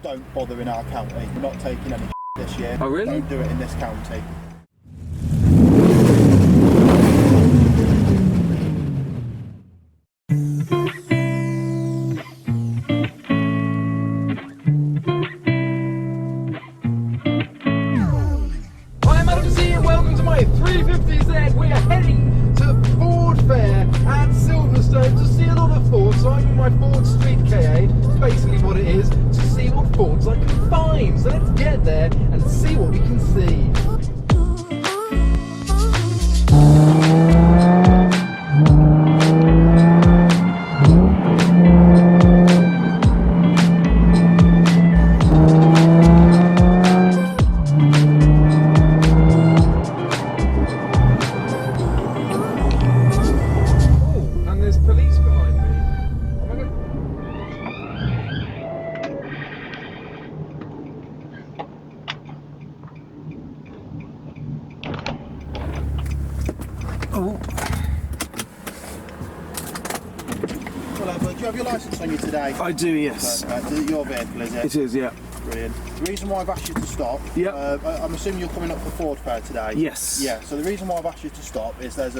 don't bother in our county. We're not taking any this year. Oh, really? Don't do it in this county. Hi, Madam C, and welcome to my 350Z. We are heading to Ford Fair at Silverstone to see a lot of Fords. So I'm in my Ford Street KA, it's basically what it is, to see what Fords I can find. So let's get there and see what we can see. Do you have your licence on you today? I do, yes. Perfect. Is it your vehicle, is it? It is, yeah. Brilliant. The reason why I've asked you to stop, Yep. I'm assuming you're coming up for Ford Fair today? Yes. Yeah, so the reason why I've asked you to stop is there's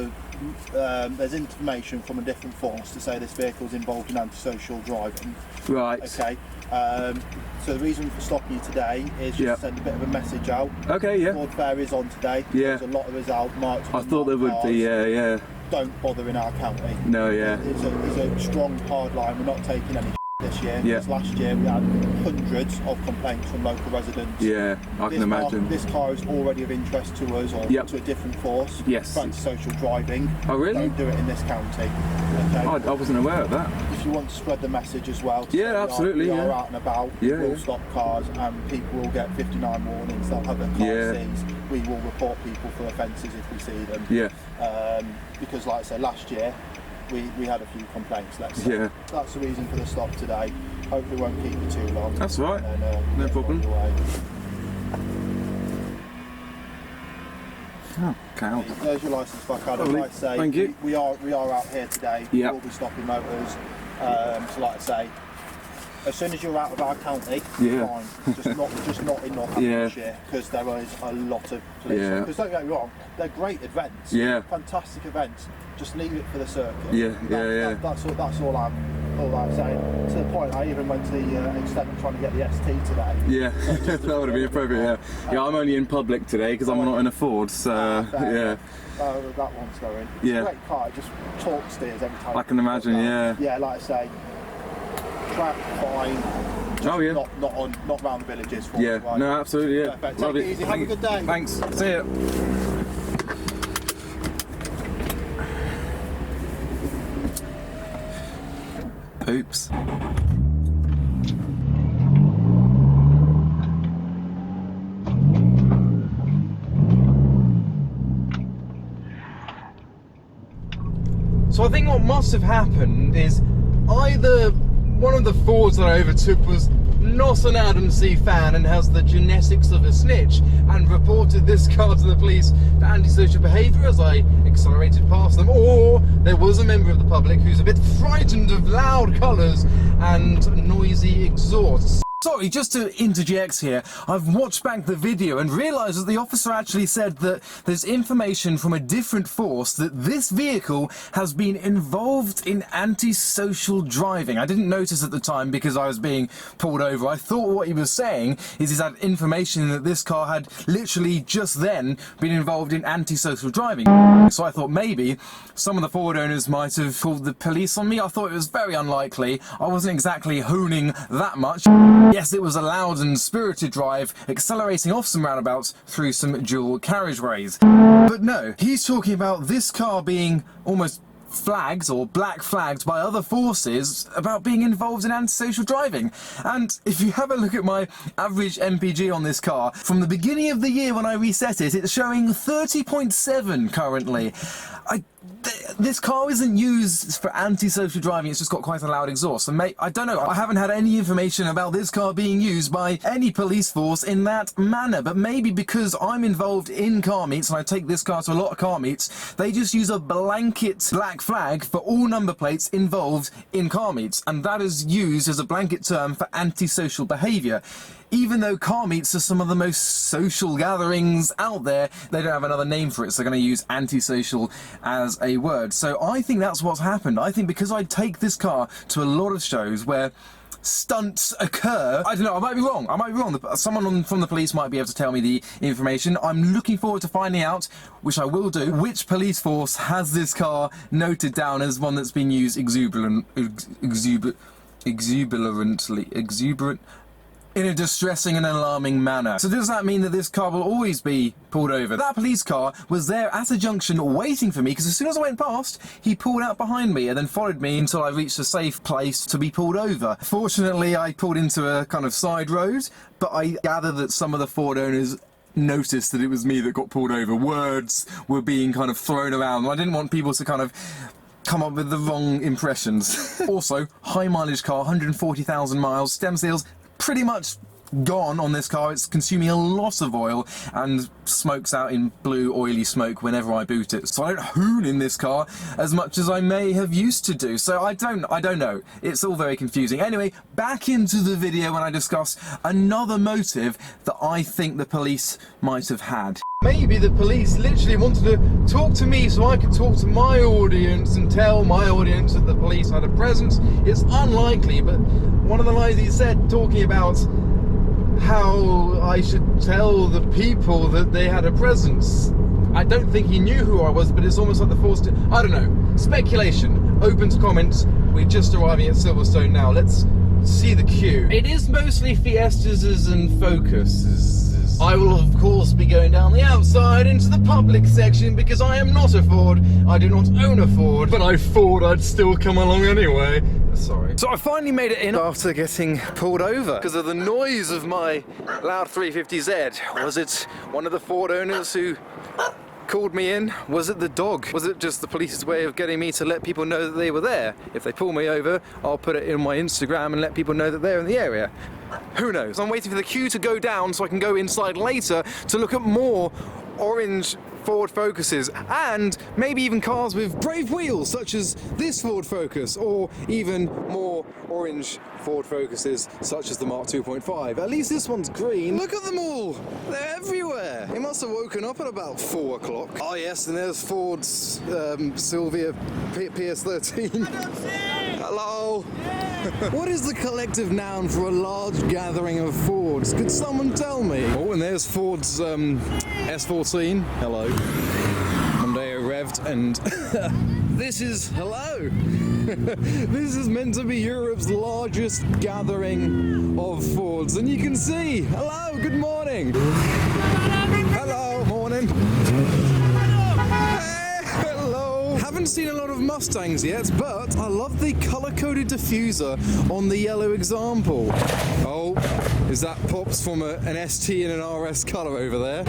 information from a different force to say this vehicle's involved in antisocial driving. Right. Okay. So the reason for stopping you today is just to send a bit of a message out. Okay, yeah. Ford Fair is on today. Yeah. There's a lot of us out marked. I thought there would be, yeah. Don't bother in our county. No, yeah. It's a strong hard line. We're not taking any this year. Yeah. Because last year we had hundreds of complaints from local residents. Yeah, I can imagine. This car is already of interest to us or to a different force. Yes. For antisocial driving. Oh, really? Don't do it in this county. Okay? I wasn't aware of that. If you want to spread the message as well. To absolutely. We are out and about. Yeah. We'll stop cars and people will get 59 warnings. They'll have their car seized. We will report people for offences if we see them. Yeah. Because like I said, last year we had a few complaints, let's say. Yeah. That's the reason for the stop today. Hopefully won't keep you too long. That's right. And, no problem. Oh, cow. There's your licence back, Adam. Lovely. Like I say, Thank you. We are out here today. Yep. We'll be stopping motors. So like I say, as soon as you're out of our county, fine. Just not in Northamptonshire, because there is a lot of police. Because don't get me wrong, they're great events. Yeah. Fantastic events. Just leave it for the circuit. Yeah. That's all I'm saying. To the point, I even went to the extent of trying to get the ST today. Yeah, that would have been appropriate. Yeah, I'm only in public today because I'm not in a Ford. So that one's going. It's a great car. It just torque steers every time. I can imagine. Yeah, like I say, track fine. Just not round the villages. For Yeah, no, absolutely. Yeah. Perfect. Love Take it it. easy. Have a good day. Thanks. See ya. Oops. So I think what must have happened is either one of the Fords that I overtook was not an Adam C fan and has the genetics of a snitch and reported this car to the police for antisocial behaviour as I accelerated past them, or there was a member of the public who's a bit frightened of loud colours and noisy exhausts. Sorry, just to interject here, I've watched back the video and realised that the officer actually said that there's information from a different force that this vehicle has been involved in antisocial driving. I didn't notice at the time because I was being pulled over. I thought what he was saying is he's had information that this car had literally just then been involved in antisocial driving. So I thought maybe some of the Ford owners might have called the police on me. I thought it was very unlikely. I wasn't exactly hooning that much. Yes, it was a loud and spirited drive, accelerating off some roundabouts through some dual carriageways. But no, he's talking about this car being almost flagged or black flagged by other forces about being involved in antisocial driving. And if you have a look at my average MPG on this car, from the beginning of the year when I reset it, it's showing 30.7 currently. this car isn't used for antisocial driving, it's just got quite a loud exhaust. And I don't know, I haven't had any information about this car being used by any police force in that manner, but maybe because I'm involved in car meets and I take this car to a lot of car meets, they just use a blanket black flag for all number plates involved in car meets, and that is used as a blanket term for antisocial behaviour. Even though car meets are some of the most social gatherings out there, they don't have another name for it, so they're going to use antisocial as a word. So I think that's what's happened. I think because I take this car to a lot of shows where stunts occur, I don't know, I might be wrong, someone from the police might be able to tell me the information. I'm looking forward to finding out, which I will do, which police force has this car noted down as one that's been used exuberant in a distressing and alarming manner. So does that mean that this car will always be pulled over? That police car was there at a junction waiting for me, because as soon as I went past, he pulled out behind me and then followed me until I reached a safe place to be pulled over. Fortunately, I pulled into a kind of side road, but I gather that some of the Ford owners noticed that it was me that got pulled over. Words were being kind of thrown around, and I didn't want people to kind of come up with the wrong impressions. Also, high mileage car, 140,000 miles, stem seals pretty much gone on this car. It's consuming a lot of oil and smokes out in blue oily smoke whenever I boot it, so I don't hoon in this car as much as I may have used to do. So I don't know, it's all very confusing. Anyway, back into the video when I discuss another motive that I think the police might have had. Maybe the police literally wanted to talk to me so I could talk to my audience and tell my audience that the police had a presence. It's unlikely, but one of the lines he said, talking about how I should tell the people that they had a presence. I don't think he knew who I was, but it's almost like the force to, I don't know. Speculation. Open to comments. We're just arriving at Silverstone now. Let's see the queue. It is mostly Fiestas and Focuses. I will of course be going down the outside into the public section because I am not a Ford. I do not own a Ford, but I thought I'd still come along anyway. Sorry. So I finally made it in after getting pulled over because of the noise of my loud 350Z. Was it one of the Ford owners who called me in? Was it the dog? Was it just the police's way of getting me to let people know that they were there? If they pull me over, I'll put it in my Instagram and let people know that they're in the area. Who knows? I'm waiting for the queue to go down so I can go inside later to look at more orange Ford Focuses and maybe even cars with brave wheels such as this Ford Focus, or even more orange Ford Focuses such as the Mark 2.5. At least this one's green. Look at them all! They're everywhere! It must have woken up at about 4 o'clock. Oh yes, and there's Ford's Silvia PS13. Hello! What is the collective noun for a large gathering of Fords? Could someone tell me? Oh, and there's Ford's S14. Hello. Mondeo revved, and this is, hello! This is meant to be Europe's largest gathering of Fords, and you can see, hello, good morning! Hello, morning! Haven't seen a lot of Mustangs yet, but I love the colour-coded diffuser on the yellow example. Oh, is that pops from an ST and an RS colour over there?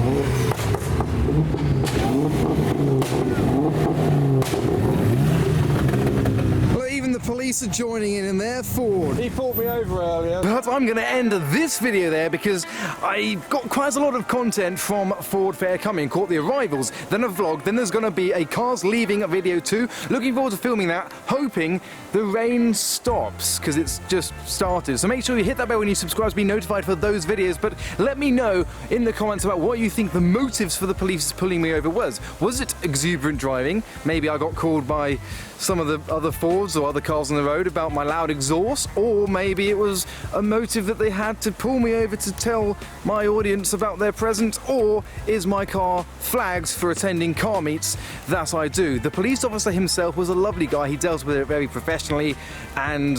Well, even the police are joining in their Ford. He pulled me over earlier. But I'm going to end this video there because I got quite a lot of content from Ford Fair coming. Caught the arrivals, then a vlog, then there's going to be a cars leaving video too. Looking forward to filming that, hoping the rain stops because it's just started. So make sure you hit that bell when you subscribe to be notified for those videos. But let me know in the comments about what you think the motives for the police pulling me over was. Was it exuberant driving? Maybe I got called by some of the other Fords or other cars on the road about my loud exhaust, or maybe it was a motive that they had to pull me over to tell my audience about their presence, or is my car flagged for attending car meets? That I do. The police officer himself was a lovely guy. He dealt with it very professionally, and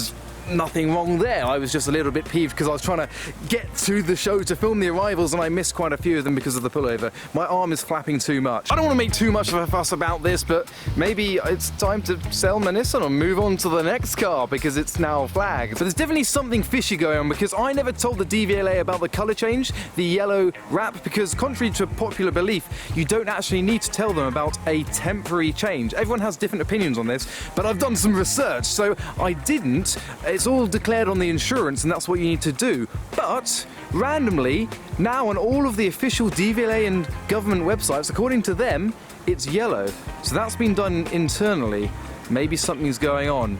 nothing wrong there. I was just a little bit peeved because I was trying to get to the show to film the arrivals and I missed quite a few of them because of the pullover. My arm is flapping too much. I don't want to make too much of a fuss about this, but maybe it's time to sell my Nissan and move on to the next car because it's now flagged. But there's definitely something fishy going on because I never told the DVLA about the colour change, the yellow wrap, because contrary to popular belief, you don't actually need to tell them about a temporary change. Everyone has different opinions on this, but I've done some research, so I didn't. It's all declared on the insurance and that's what you need to do. But randomly, now on all of the official DVLA and government websites, according to them, it's yellow. So that's been done internally. Maybe something's going on.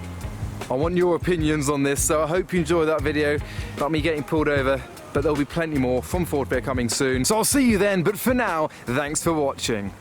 I want your opinions on this, so I hope you enjoyed that video about me getting pulled over, but there'll be plenty more from Ford Fair coming soon. So I'll see you then, but for now, thanks for watching.